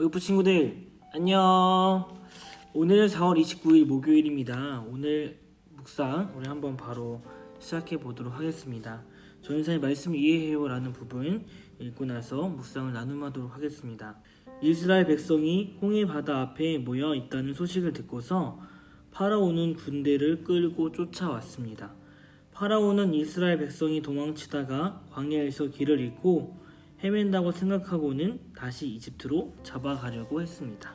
오이프 친구들 안녕. 오늘은 4월 29일 목요일입니다. 오늘 묵상 우리 한번 바로 시작해 보도록 하겠습니다. 전사의 말씀 이해해요 라는 부분 읽고 나서 묵상을 나눔하도록 하겠습니다. 이스라엘 백성이 홍해 바다 앞에 모여 있다는 소식을 듣고서 파라오는 군대를 끌고 쫓아왔습니다. 파라오는 이스라엘 백성이 도망치다가 광야에서 길을 잃고 헤맨다고 생각하고는 다시 이집트로 잡아가려고 했습니다.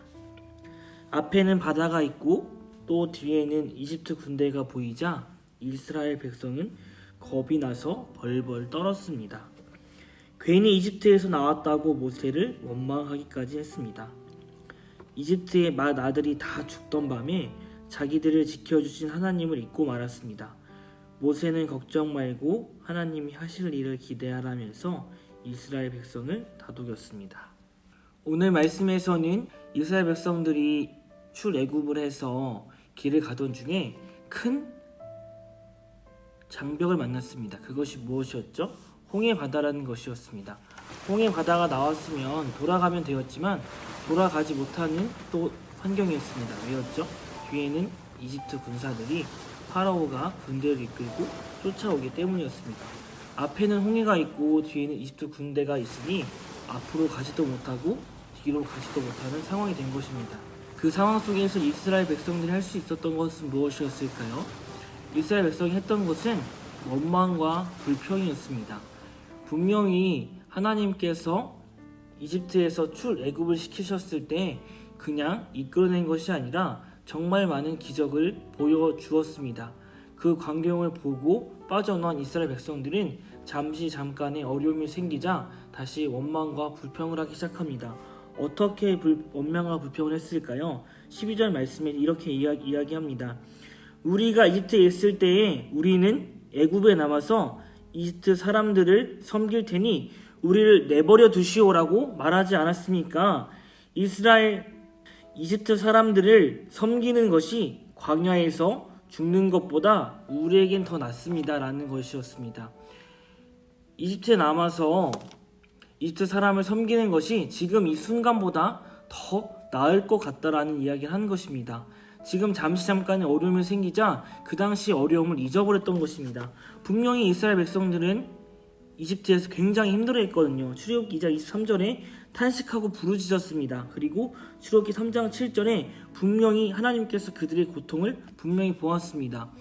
앞에는 바다가 있고 또 뒤에는 이집트 군대가 보이자 이스라엘 백성은 겁이 나서 벌벌 떨었습니다. 괜히 이집트에서 나왔다고 모세를 원망하기까지 했습니다. 이집트의 맏 아들이 다 죽던 밤에 자기들을 지켜주신 하나님을 잊고 말았습니다. 모세는 걱정 말고 하나님이 하실 일을 기대하라면서 이스라엘 백성을 다독였습니다. 오늘 말씀에서는 이스라엘 백성들이 출애굽을 해서 길을 가던 중에 큰 장벽을 만났습니다. 그것이 무엇이었죠? 홍해 바다라는 것이었습니다. 홍해 바다가 나왔으면 돌아가면 되었지만 돌아가지 못하는 또 환경이었습니다. 왜였죠? 뒤에는 이집트 군사들이 파라오가 군대를 이끌고 쫓아오기 때문이었습니다. 앞에는 홍해가 있고 뒤에는 이집트 군대가 있으니 앞으로 가지도 못하고 뒤로 가지도 못하는 상황이 된 것입니다. 그 상황 속에서 이스라엘 백성들이 할 수 있었던 것은 무엇이었을까요? 이스라엘 백성이 했던 것은 원망과 불평이었습니다. 분명히 하나님께서 이집트에서 출애굽을 시키셨을 때 그냥 이끌어낸 것이 아니라 정말 많은 기적을 보여주었습니다. 그 광경을 보고 빠져나온 이스라엘 백성들은 잠깐의 어려움이 생기자 다시 원망과 불평을 하기 시작합니다. 어떻게 원망과 불평을 했을까요? 12절 말씀에 이렇게 이야기합니다. 우리가 이집트에 있을 때에 우리는 애굽에 남아서 이집트 사람들을 섬길 테니 우리를 내버려 두시오라고 말하지 않았습니까? 이집트 사람들을 섬기는 것이 광야에서 죽는 것보다 우리에겐 더 낫습니다 라는 것이었습니다. 이집트에 남아서 이집트 사람을 섬기는 것이 지금 이 순간보다 더 나을 것 같다라는 이야기를 하는 것입니다. 지금 잠깐의 어려움이 생기자 그 당시 어려움을 잊어버렸던 것입니다. 분명히 이스라엘 백성들은 이집트에서 굉장히 힘들어했거든요. 출애굽기 2장 23절에 탄식하고 부르짖었습니다. 그리고 출애굽기 3장 7절에 분명히 하나님께서 그들의 고통을 분명히 보았습니다.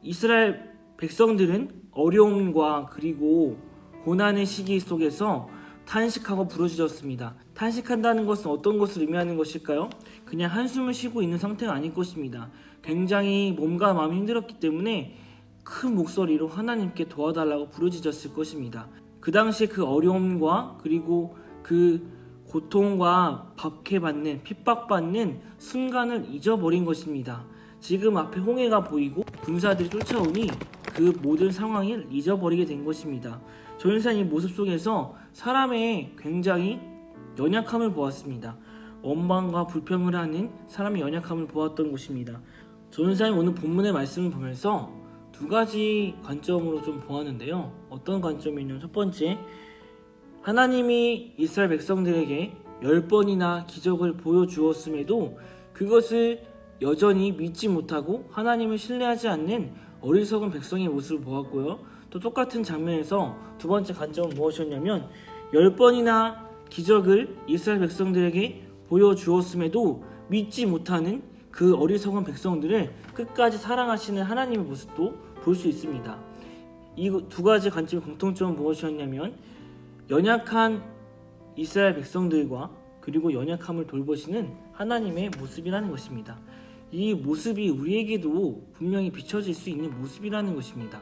이스라엘 백성들은 어려움과 그리고 고난의 시기 속에서 탄식하고 부르짖었습니다. 탄식한다는 것은 어떤 것을 의미하는 것일까요? 그냥 한숨을 쉬고 있는 상태가 아닐 것입니다. 굉장히 몸과 마음이 힘들었기 때문에 큰 목소리로 하나님께 도와달라고 부르짖었을 것입니다. 그 당시 그 어려움과 그리고 그 고통과 박해받는 핍박받는 순간을 잊어버린 것입니다. 지금 앞에 홍해가 보이고 군사들이 쫓아오니 그 모든 상황을 잊어버리게 된 것입니다. 전사의 모습 속에서 사람의 굉장히 연약함을 보았습니다. 원망과 불평을 하는 사람의 연약함을 보았던 것입니다. 전사님 오늘 본문의 말씀을 보면서 두 가지 관점으로 좀 보았는데요. 어떤 관점이냐면 첫 번째, 하나님이 이스라엘 백성들에게 10번이나 기적을 보여주었음에도 그것을 여전히 믿지 못하고 하나님을 신뢰하지 않는 어리석은 백성의 모습을 보았고요. 또 똑같은 장면에서 두 번째 관점은 무엇이었냐면 10번이나 기적을 이스라엘 백성들에게 보여주었음에도 믿지 못하는 그 어리석은 백성들을 끝까지 사랑하시는 하나님의 모습도 볼 수 있습니다. 이 두 가지 관점의 공통점은 무엇이었냐면 연약한 이스라엘 백성들과 그리고 연약함을 돌보시는 하나님의 모습이라는 것입니다. 이 모습이 우리에게도 분명히 비춰질 수 있는 모습이라는 것입니다.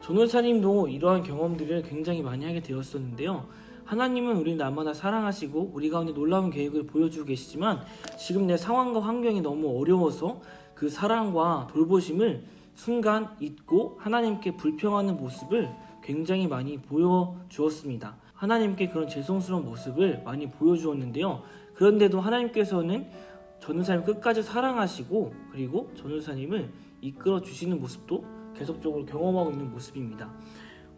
전원사님도 이러한 경험들을 굉장히 많이 하게 되었었는데요. 하나님은 우리를 날마다 사랑하시고 우리 가운데 놀라운 계획을 보여주고 계시지만 지금 내 상황과 환경이 너무 어려워서 그 사랑과 돌보심을 순간 잊고 하나님께 불평하는 모습을 굉장히 많이 보여주었습니다. 하나님께 그런 죄송스러운 모습을 많이 보여주었는데요. 그런데도 하나님께서는 전도사님을 끝까지 사랑하시고 그리고 전도사님을 이끌어 주시는 모습도 계속적으로 경험하고 있는 모습입니다.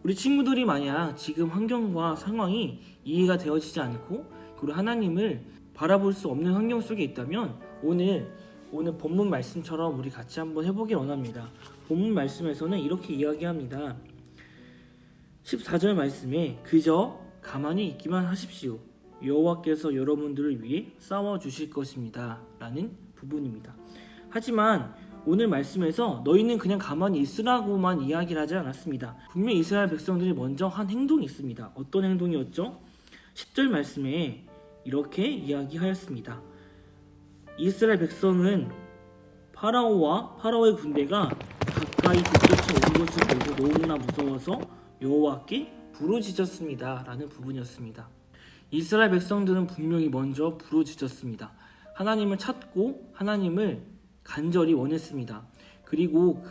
우리 친구들이 만약 지금 환경과 상황이 이해가 되어지지 않고 그리고 하나님을 바라볼 수 없는 환경 속에 있다면 오늘 본문 말씀처럼 우리 같이 한번 해보길 원합니다. 본문 말씀에서는 이렇게 이야기합니다. 14절 말씀에 그저 가만히 있기만 하십시오. 여호와께서 여러분들을 위해 싸워주실 것입니다. 라는 부분입니다. 하지만 오늘 말씀에서 너희는 그냥 가만히 있으라고만 이야기를 하지 않았습니다. 분명히 이스라엘 백성들이 먼저 한 행동이 있습니다. 어떤 행동이었죠? 10절 말씀에 이렇게 이야기하였습니다. 이스라엘 백성은 파라오와 파라오의 군대가 가까이 북돋쳐 온 것을 보고 너무나 무서워서 여호와께 부르짖었습니다. 라는 부분이었습니다. 이스라엘 백성들은 분명히 먼저 부르짖었습니다. 하나님을 찾고 하나님을 간절히 원했습니다. 그리고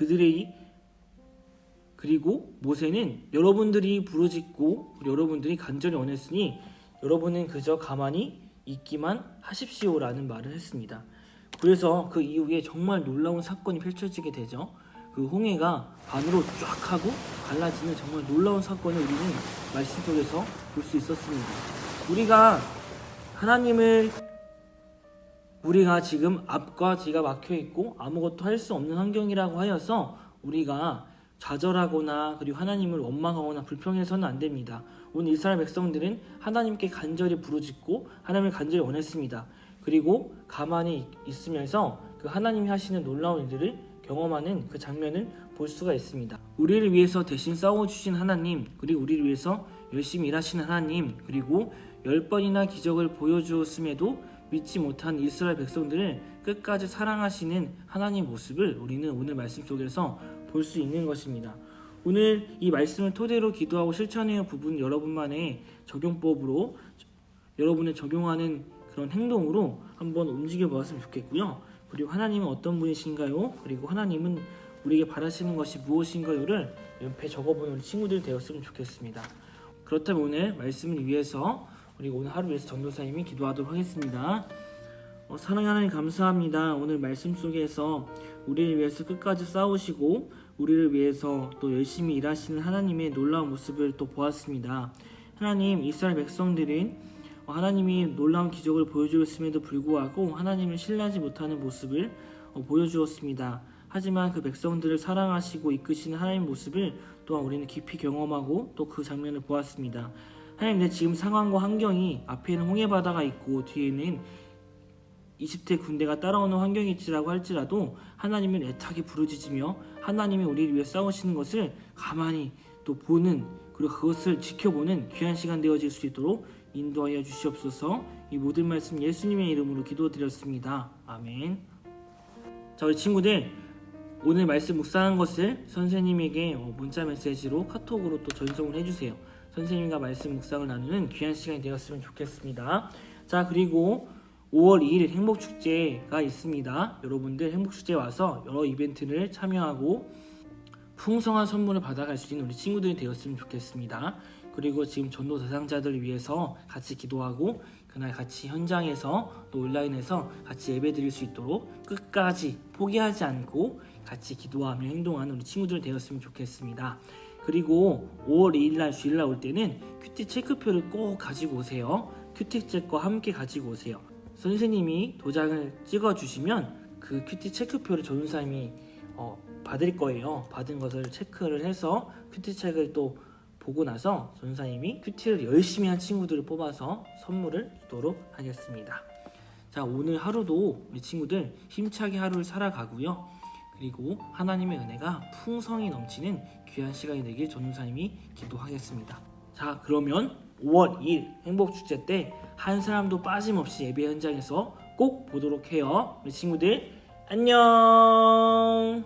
모세는 여러분들이 부르짖고 여러분들이 간절히 원했으니 여러분은 그저 가만히 있기만 하십시오라는 말을 했습니다. 그래서 그 이후에 정말 놀라운 사건이 펼쳐지게 되죠. 그 홍해가 반으로 쫙 하고 갈라지는 정말 놀라운 사건을 우리는 말씀 속에서 볼 수 있었습니다. 우리가 지금 앞과 뒤가 막혀 있고 아무것도 할 수 없는 환경이라고 하여서 우리가 좌절하거나 그리고 하나님을 원망하거나 불평해서는 안 됩니다. 오늘 이스라엘 백성들은 하나님께 간절히 부르짖고 하나님을 간절히 원했습니다. 그리고 가만히 있으면서 그 하나님이 하시는 놀라운 일들을 경험하는 그 장면을 볼 수가 있습니다. 우리를 위해서 대신 싸워주신 하나님, 그리고 우리를 위해서 열심히 일하시는 하나님, 그리고 10번이나 기적을 보여주었음에도 믿지 못한 이스라엘 백성들을 끝까지 사랑하시는 하나님 모습을 우리는 오늘 말씀 속에서 볼 수 있는 것입니다. 오늘 이 말씀을 토대로 기도하고 실천해야 부분 여러분만의 적용법으로 여러분의 적용하는 그런 행동으로 한번 움직여 보았으면 좋겠고요. 그리고 하나님은 어떤 분이신가요? 그리고 하나님은 우리에게 바라시는 것이 무엇인가요를 옆에 적어보는 우리 친구들이 되었으면 좋겠습니다. 그렇다면 오늘 말씀을 위해서 그리고 오늘 하루 위해서 전도사님이 기도하도록 하겠습니다. 사랑하는 하나님 감사합니다. 오늘 말씀 속에서 우리를 위해서 끝까지 싸우시고 우리를 위해서 또 열심히 일하시는 하나님의 놀라운 모습을 또 보았습니다. 하나님, 이스라엘 백성들은 하나님이 놀라운 기적을 보여주었음에도 불구하고 하나님을 신뢰하지 못하는 모습을 보여주었습니다. 하지만 그 백성들을 사랑하시고 이끄시는 하나님의 모습을 또한 우리는 깊이 경험하고 또 그 장면을 보았습니다. 하나님, 내 지금 상황과 환경이 앞에는 홍해바다가 있고 뒤에는 이집트의 군대가 따라오는 환경이 있지라고 할지라도 하나님을 애타게 부르짖으며 하나님이 우리를 위해 싸우시는 것을 가만히 또 보는, 그리고 그것을 지켜보는 귀한 시간 되어질 수 있도록 인도하여 주시옵소서. 이 모든 말씀 예수님의 이름으로 기도드렸습니다. 아멘. 자, 우리 친구들, 오늘 말씀 묵상한 것을 선생님에게 문자 메시지로 카톡으로 또 전송을 해주세요. 선생님과 말씀 묵상을 나누는 귀한 시간이 되었으면 좋겠습니다. 자, 그리고 5월 2일 행복축제가 있습니다. 여러분들 행복축제에 와서 여러 이벤트를 참여하고 풍성한 선물을 받아갈 수 있는 우리 친구들이 되었으면 좋겠습니다. 그리고 지금 전도 대상자들을 위해서 같이 기도하고 그날 같이 현장에서 또 온라인에서 같이 예배 드릴 수 있도록 끝까지 포기하지 않고 같이 기도하며 행동하는 우리 친구들 되었으면 좋겠습니다. 그리고 5월 2일날 주일날 올 때는 큐티 체크표를 꼭 가지고 오세요. 큐티책과 함께 가지고 오세요. 선생님이 도장을 찍어주시면 그 큐티 체크표를 전도사님이 받을 거예요. 받은 것을 체크를 해서 큐티책을 또 보고 나서 전도사님이 큐티를 열심히 한 친구들을 뽑아서 선물을 주도록 하겠습니다. 자, 오늘 하루도 우리 친구들 힘차게 하루를 살아가고요. 그리고 하나님의 은혜가 풍성히 넘치는 귀한 시간이 되길 전도사님이 기도하겠습니다. 자, 그러면 5월 2일 행복축제 때 한 사람도 빠짐없이 예배 현장에서 꼭 보도록 해요. 우리 친구들 안녕.